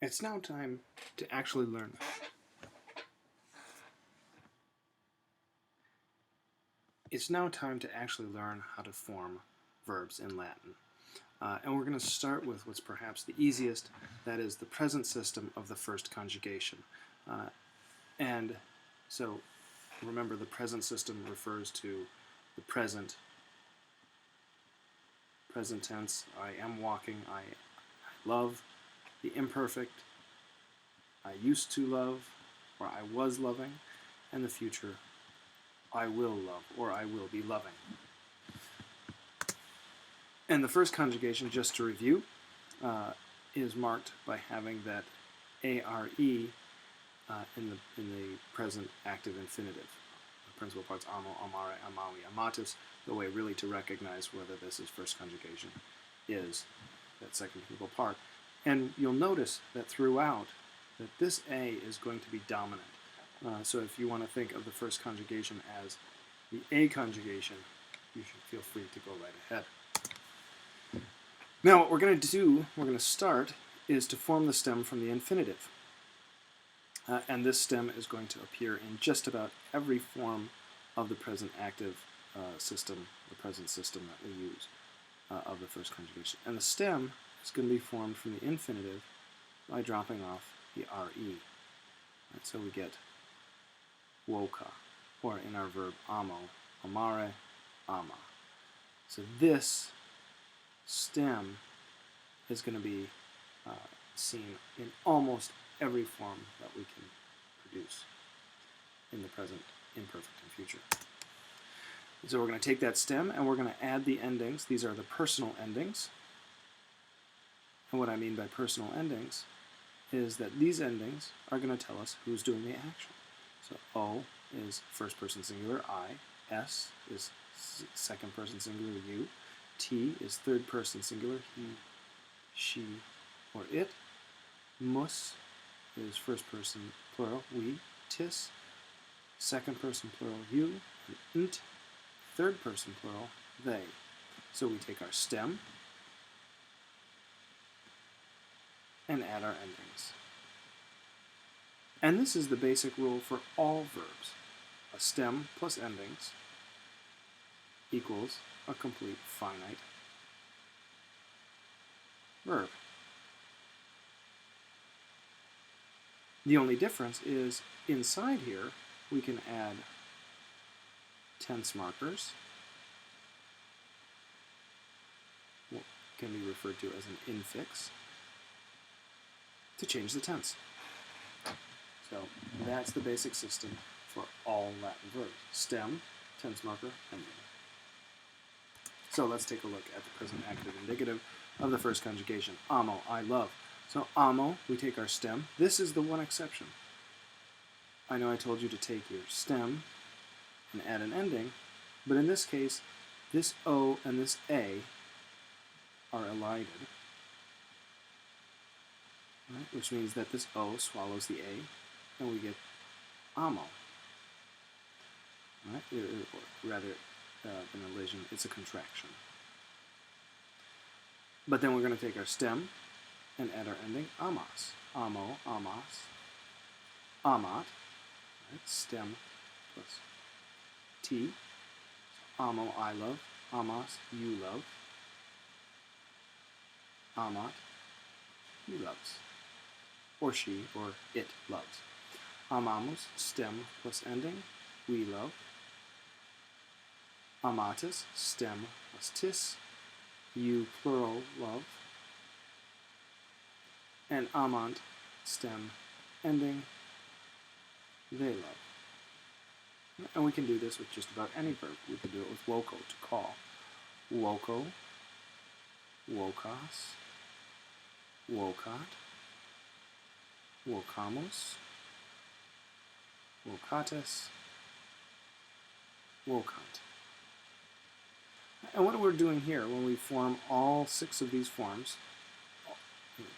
It's now time to actually learn. It's now time to actually learn how to form verbs in Latin. And we're going to start with what's perhaps the easiest, that is the present system of the first conjugation. And so remember, the present system refers to the present tense, I am walking, I love, the imperfect, I used to love, or I was loving, and the future, I will love, or I will be loving. And the first conjugation, just to review, is marked by having that ARE in the present active infinitive. The principal parts amo, amare, amavi, amatis, the way really to recognize whether this is first conjugation is that second principal part. And you'll notice that throughout that this A is going to be dominant. So if you want to think of the first conjugation as the A conjugation, you should feel free to go right ahead. Now what we're going to start, is to form the stem from the infinitive. And this stem is going to appear in just about every form of the present active system, the present system that we use of the first conjugation. And the stem is going to be formed from the infinitive by dropping off the RE. Right, so we get woka, or in our verb amo, amare, ama. So this stem is going to be seen in almost every form that we can produce in the present, imperfect, and future. So we're going to take that stem and we're going to add the endings. These are the personal endings. And what I mean by personal endings is that these endings are going to tell us who's doing the action. So O is first person singular, I. S is second person singular, you. T is third person singular, he, she, or it. Mus is first person plural, we. Tis, second person plural, you. And nt, third person plural, they. So we take our stem and add our endings. And this is the basic rule for all verbs. A stem plus endings equals a complete finite verb. The only difference is inside here we can add tense markers, what can be referred to as an infix, to change the tense. So that's the basic system for all Latin verbs. Stem, tense marker, ending. So let's take a look at the present active indicative of the first conjugation. Amo, I love. So amo, we take our stem. This is the one exception. I know I told you to take your stem and add an ending, but in this case, this O and this A are elided, right? Which means that this O swallows the A, and we get amo. Right? Or rather, than elision, it's a contraction. But then we're going to take our stem and add our ending, amas. Amo, amas, amat, right? Stem plus T. Amo, I love. Amas, you love. Amat, he loves. Or she, or it loves. Amamos, stem plus ending, we love. Amatis, stem plus tis, you plural love. And amant, stem, ending, they love. And we can do this with just about any verb. We can do it with woko, to call. Woko, wokas, wokat, wokamos, wokates, wokant. And what we're doing here when we form all 6 of these forms,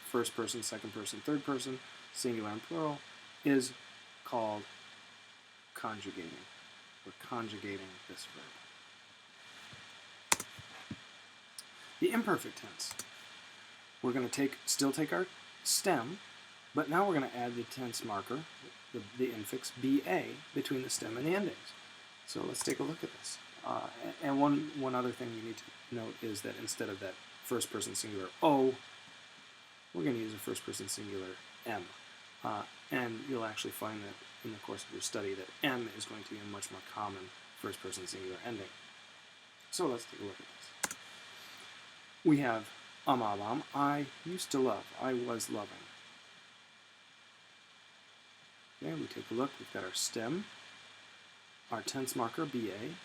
first person, second person, third person, singular and plural, is called conjugating. We're conjugating this verb. The imperfect tense. We're going to still take our stem But now we're going to add the tense marker, the infix BA, between the stem and the endings. So let's take a look at this. And one other thing you need to note is that instead of that first person singular O, we're going to use a first person singular M. And you'll actually find that in the course of your study that M is going to be a much more common first person singular ending. So let's take a look at this. We have amabam, I used to love, I was loving. Okay, we take a look, we've got our stem, our tense marker, BA,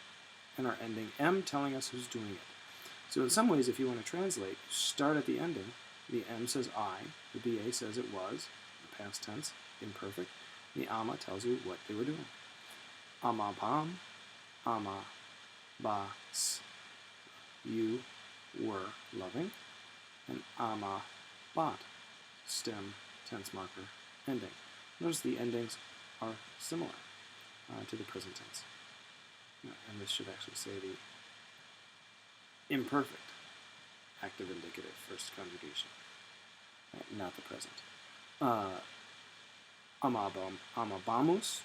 and our ending M telling us who's doing it. So in some ways, if you want to translate, you start at the ending, the M says I, the BA says it was, the past tense, imperfect, the ama tells you what they were doing. Amabam, ama, bas, you were loving, and ama, bat, stem, tense marker, ending. Notice the endings are similar to the present tense. And this should actually say the imperfect active indicative first conjugation, not the present. Amabamus.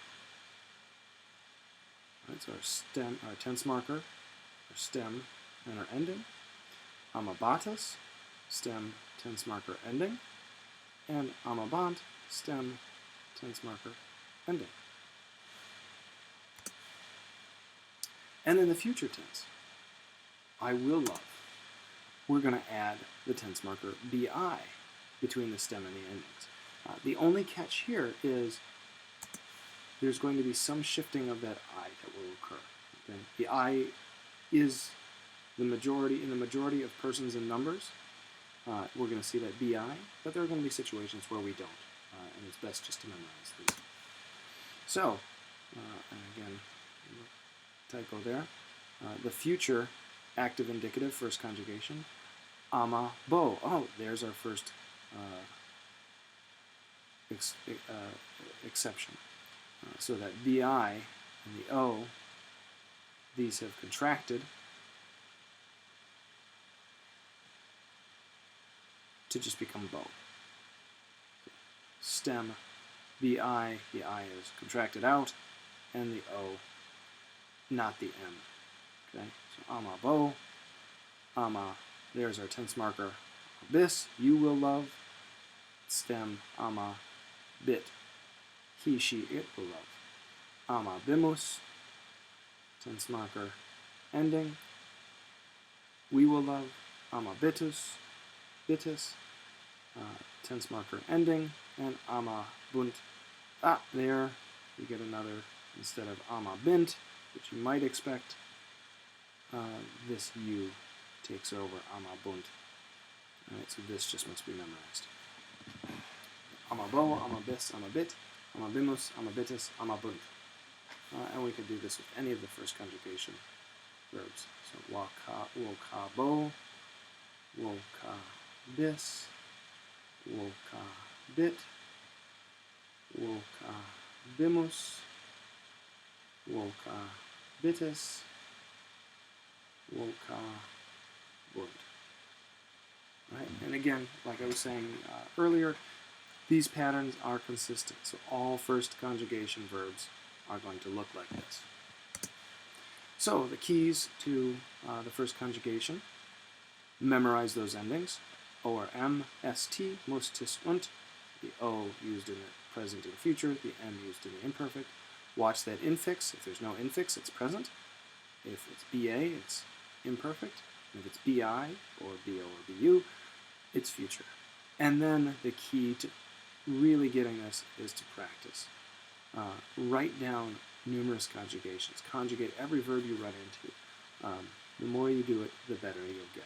Right, so our stem, our tense marker, our stem, and our ending. Amabatas, stem, tense marker, ending. And amabant, stem, tense marker, ending. And in the future tense, I will love, we're going to add the tense marker bi between the stem and the endings. The only catch here is there's going to be some shifting of that I that will occur. Okay? The I is the majority, in the majority of persons and numbers, we're going to see that bi, but there are going to be situations where we don't, and it's best just to memorize these. So, and again, typo there, the future active indicative first conjugation, ama bo. Oh, there's our first exception. So that bi and the o, these have contracted to just become bo. Stem bi, the I is contracted out, and the o, not the M. Okay, so ama bo, ama, there's our tense marker, bis, you will love, stem, ama, bit, he, she, it will love. Ama bimus, tense marker, ending, we will love, ama bitus, bitus, tense marker, ending, and ama bunt. There you get another, instead of ama bint, which you might expect, this U takes over, ama bunt. Alright, so this just must be memorized. Ama bo, ama bis, ama bit, ama bimus, ama bitus, ama bunt. And we could do this with any of the first conjugation verbs. So wa ka, wo ka bo, wo ka bis, wo ka bit, wo ka bimus, wo ka bitus, wo ka bunt. Right? And again, like I was saying earlier, these patterns are consistent. So all first conjugation verbs are going to look like this. So the keys to the first conjugation: memorize those endings. O or M, st, mus, tis, und. The O used in the present and future, the M used in the imperfect. Watch that infix. If there's no infix, it's present. If it's BA, it's imperfect. If it's BI, or BO, or BU, it's future. And then the key to really getting this is to practice. Write down numerous conjugations. Conjugate every verb you run into. The more you do it, the better you'll get.